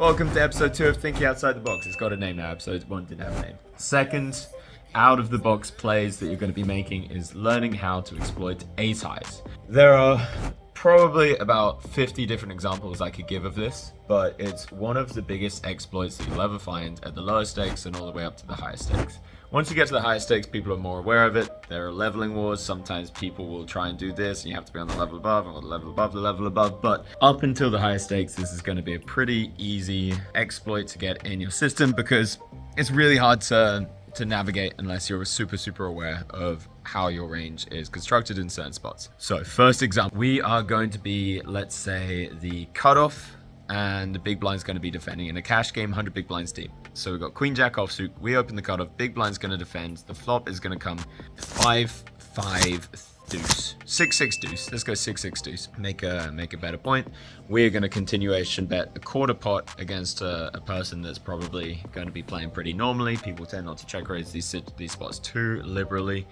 Welcome to episode 2 of Thinking Outside the Box. It's got a name now, episode 1 didn't have a name. Second out-of-the-box plays that you're going to be making is learning how to exploit ace highs. There are probably about 50 different examples I could give of this, but it's one of the biggest exploits that you'll ever find at the lower stakes and all the way up to the higher stakes. Once you get to the higher stakes, people are more aware of it. There are leveling wars. Sometimes people will try and do this, and you have to be on the level above, or the level above the level above. But up until the higher stakes, this is going to be a pretty easy exploit to get in your system because it's really hard to navigate unless you're super aware of how your range is constructed in certain spots. So first example, we are going to be, let's say, the cutoff, and the big blind's going to be defending in a cash game, 100 big blinds deep. So we've got queen jack offsuit, we open the cutoff, big blind's going to defend, the flop is going to come 5-5 deuce, 6-6 deuce. Let's go 6-6 deuce. Make a better point. We're going to continuation bet a quarter pot against a person that's probably going to be playing pretty normally. People tend not to check raise these spots too liberally,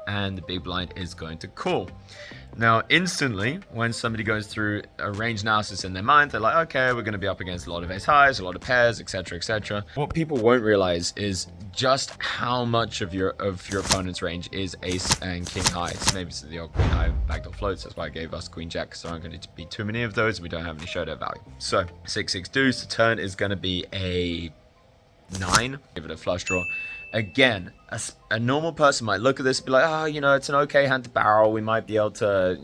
and the big blind is going to call. Now, instantly, when somebody goes through a range analysis in their mind, they're like, okay, we're going to be up against a lot of ace highs, a lot of pairs, etc., etc. What people won't realize is just how much of your opponent's range is ace and king highs. Maybe it's the odd queen high backdoor floats. That's why I gave us queen jack, because there aren't going to be too many of those. We don't have any showdown value. So 6-6 deuce. The turn is going to be a 9. Give it a flush draw. Again, a normal person might look at this and be like, oh, it's an okay hand to barrel. We might be able to,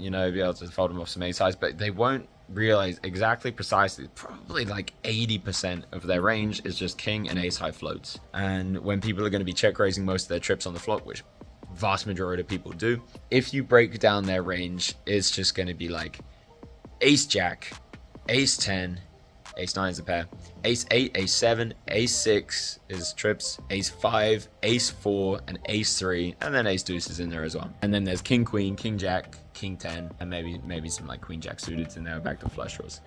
fold them off some ace highs, but they won't realize exactly precisely, probably like 80% of their range is just king and ace high floats. And when people are going to be check raising most of their trips on the flop, which vast majority of people do, if you break down their range, it's just going to be like ace jack, ace 10, ace 9 is a pair, ace 8, ace 7, ace 6 is trips, ace 5, ace 4, and ace 3, and then ace deuce is in there as well. And then there's king queen, king jack, king 10, and maybe some like queen jack suited in there, backdoor flush draws.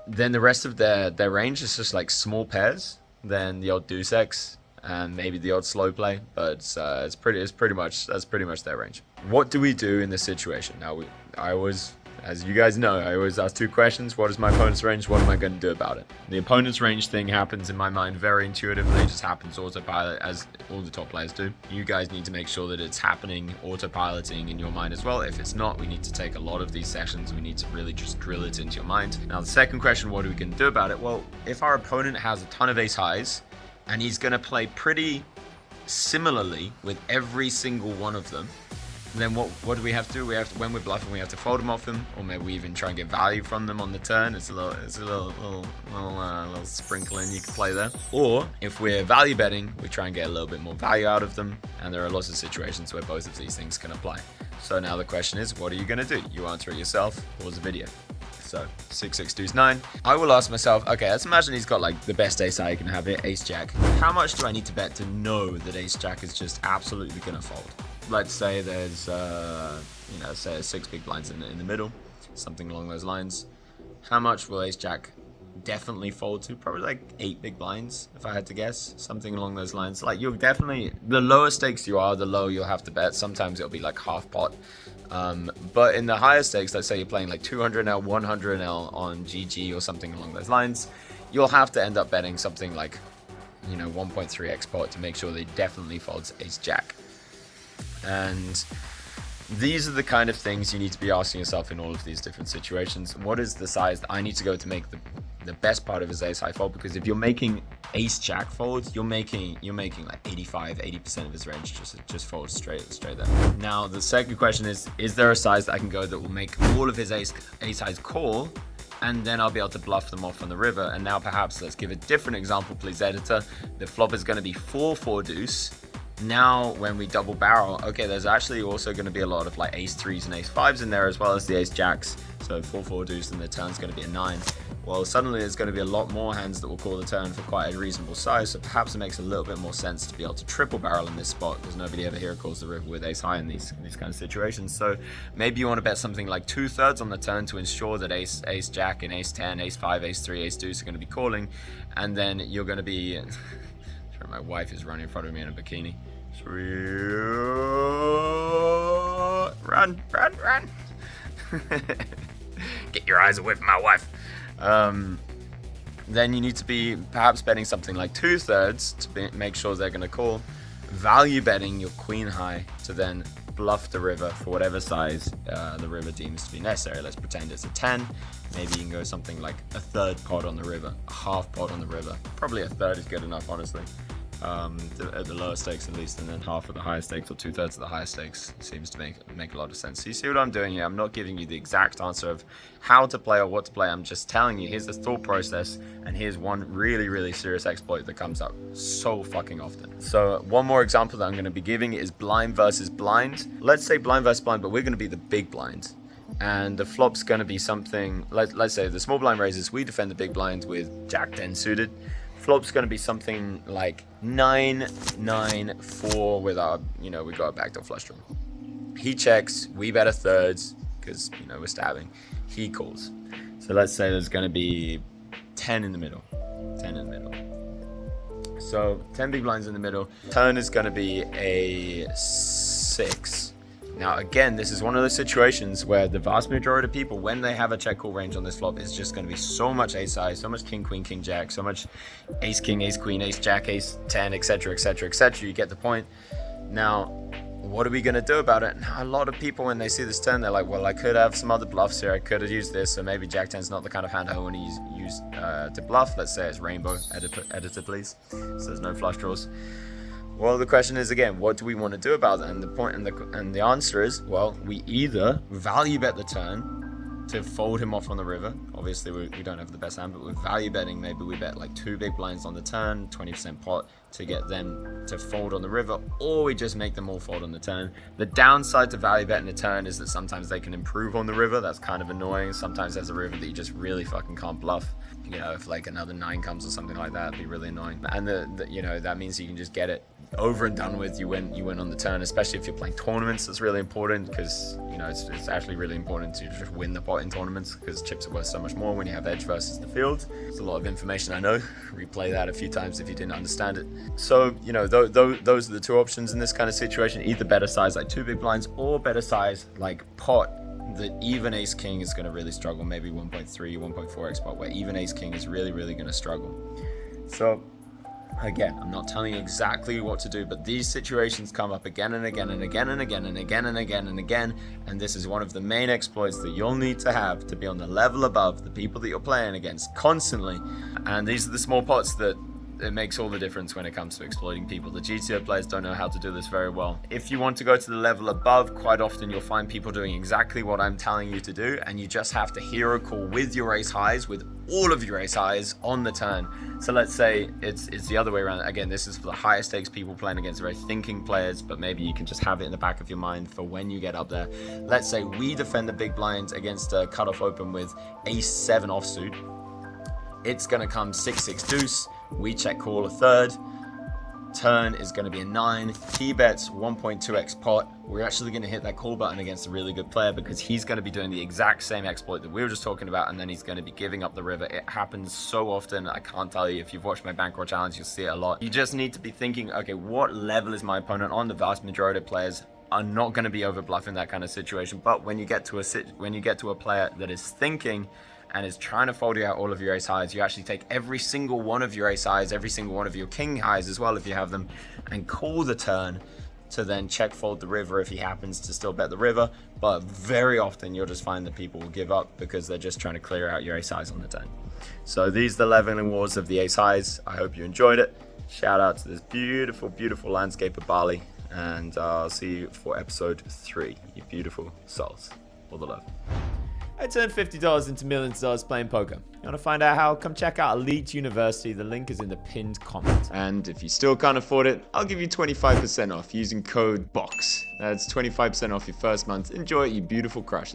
Then the rest of their range is just like small pairs, then the odd deuce X, and maybe the odd slow play, but that's pretty much their range. What do we do in this situation? Now, as you guys know, I always ask two questions. What is my opponent's range? What am I going to do about it? The opponent's range thing happens in my mind very intuitively. It just happens autopilot, as all the top players do. You guys need to make sure that it's happening autopiloting in your mind as well. If it's not, we need to take a lot of these sessions. We need to really just drill it into your mind. Now, the second question, what are we going to do about it? Well, if our opponent has a ton of ace highs, and he's going to play pretty similarly with every single one of them, then what do we have to do? When we're bluffing, we have to fold them off them, or maybe we even try and get value from them on the turn. It's a little sprinkling you can play there. Or if we're value betting, we try and get a little bit more value out of them, and there are lots of situations where both of these things can apply. So now the question is, what are you going to do? You answer it yourself. Pause the video. So 6-6 deuce 9. I will ask myself, okay, let's imagine he's got like the best ace high you can have here, ace jack. How much do I need to bet to know that ace jack is just absolutely going to fold? Let's say there's, say 6 big blinds in the middle, something along those lines. How much will ace jack definitely fold to? Probably like 8 big blinds, if I had to guess, something along those lines. Like, you'll definitely, the lower stakes you are, the lower you'll have to bet. Sometimes it'll be like half pot. But in the higher stakes, let's say you're playing like 200 L, 100 L on GG or something along those lines, you'll have to end up betting something like, 1.3x pot to make sure that he definitely folds ace jack. And these are the kind of things you need to be asking yourself in all of these different situations. What is the size that I need to go to make the best part of his ace high fold? Because if you're making ace jack folds, you're making like 80% of his range just fold straight there. Now the second question is there a size that I can go that will make all of his ace highs call, and then I'll be able to bluff them off on the river? And now perhaps let's give a different example, please, editor. The flop is going to be 4-4 deuce. Now, when we double barrel, okay, there's actually also going to be a lot of like ace 3s and ace 5s in there, as well as the ace jacks. So 4-4 deuce, and the turn's going to be a 9. Well, suddenly there's going to be a lot more hands that will call the turn for quite a reasonable size. So perhaps it makes a little bit more sense to be able to triple barrel in this spot, because nobody ever here calls the river with ace high in these kind of situations. So maybe you want to bet something like 2/3 on the turn to ensure that ace jack and ace 10, ace 5, ace 3, ace deuce are going to be calling, and then you're going to be. Sorry, my wife is running in front of me in a bikini. Run. Get your eyes away from my wife. then you need to be perhaps betting something like 2/3 to make sure they're going to call. Value betting your queen high to then bluff the river for whatever size the river deems to be necessary. Let's pretend it's a 10. Maybe you can go something like a 1/3 pot on the river, a 1/2 pot on the river. Probably a 1/3 is good enough, honestly. At the lower stakes at least, and then 1/2 of the higher stakes or 2/3 of the higher stakes seems to make a lot of sense. So you see what I'm doing here? I'm not giving you the exact answer of how to play or what to play. I'm just telling you, here's the thought process, and here's one really, really serious exploit that comes up so fucking often. So one more example that I'm going to be giving is blind versus blind. Let's say blind versus blind, but we're going to be the big blind. And the flop's going to be something, let's say the small blind raises, we defend the big blind with Jack 10 suited. Flop's going to be something like 9-9-4 with our, we got a backdoor flush draw. He checks, we bet 1/3 because, we're stabbing. He calls. So let's say there's going to be 10 in the middle. 10 in the middle. So 10 big blinds in the middle. Turn is going to be a 6. Now, again, this is one of those situations where the vast majority of people, when they have a check call range on this flop, is just going to be so much ace high, so much king, queen, king, jack, so much ace, king, ace, queen, ace, jack, ace, 10, etc., etc., etc. You get the point. Now, what are we going to do about it? Now, a lot of people, when they see this turn, they're like, well, I could have some other bluffs here. I could have used this, so maybe jack 10 is not the kind of hand I want to use to bluff. Let's say it's rainbow. Editor, please. So there's no flush draws. Well, the question is, again, what do we want to do about it? And the point and the answer is, well, we either value bet the turn to fold him off on the river. Obviously, we don't have the best hand, but with value betting, maybe we bet like 2 big blinds on the turn, 20% pot to get them to fold on the river, or we just make them all fold on the turn. The downside to value betting the turn is that sometimes they can improve on the river. That's kind of annoying. Sometimes there's a river that you just really fucking can't bluff. If like another 9 comes or something like that, it'd be really annoying. And that means you can just get it over and done with. You win on the turn, especially if you're playing tournaments. That's really important because it's actually really important to just win the pot in tournaments because chips are worth so much more when you have edge versus the field. It's a lot of information, I know. Replay that a few times if you didn't understand it. So those are the 2 options in this kind of situation: either better size like 2 big blinds, or better size like pot that even ace king is going to really struggle. Maybe 1.3, 1.4x pot, where even ace king is really, really going to struggle. So again, I'm not telling you exactly what to do, but these situations come up again and again and again and again and again and again and again. And this is one of the main exploits that you'll need to have to be on the level above the people that you're playing against constantly. And these are the small pots that it makes all the difference when it comes to exploiting people. The GTO players don't know how to do this very well. If you want to go to the level above, quite often you'll find people doing exactly what I'm telling you to do, and you just have to hero call with your ace highs, with all of your ace highs on the turn. So let's say it's the other way around. Again, this is for the higher stakes people playing against very thinking players, but maybe you can just have it in the back of your mind for when you get up there. Let's say we defend the big blinds against a cutoff open with ace 7 offsuit. It's going to come 6-6 deuce. We check call 1/3. Turn is going to be a 9. He bets 1.2x pot. We're actually going to hit that call button against a really good player because he's going to be doing the exact same exploit that we were just talking about, and then he's going to be giving up the river. It happens so often. I can't tell you. If you've watched my bankroll challenge, you'll see it a lot. You just need to be thinking, okay, what level is my opponent on? The vast majority of players are not going to be over bluffing that kind of situation. But when you get to a player that is thinking and is trying to fold you out all of your ace highs, you actually take every single one of your ace highs, every single one of your king highs as well if you have them, and call the turn to then check fold the river if he happens to still bet the river. But very often you'll just find that people will give up because they're just trying to clear out your ace highs on the turn. So these are the leveling wars of the ace highs. I hope you enjoyed it. Shout out to this beautiful, beautiful landscape of Bali, and I'll see you for episode 3, you beautiful souls. All the love. I turned $50 into millions of dollars playing poker. You want to find out how? Come check out Elite University. The link is in the pinned comment. And if you still can't afford it, I'll give you 25% off using code BOX. That's 25% off your first month. Enjoy it, you beautiful crush.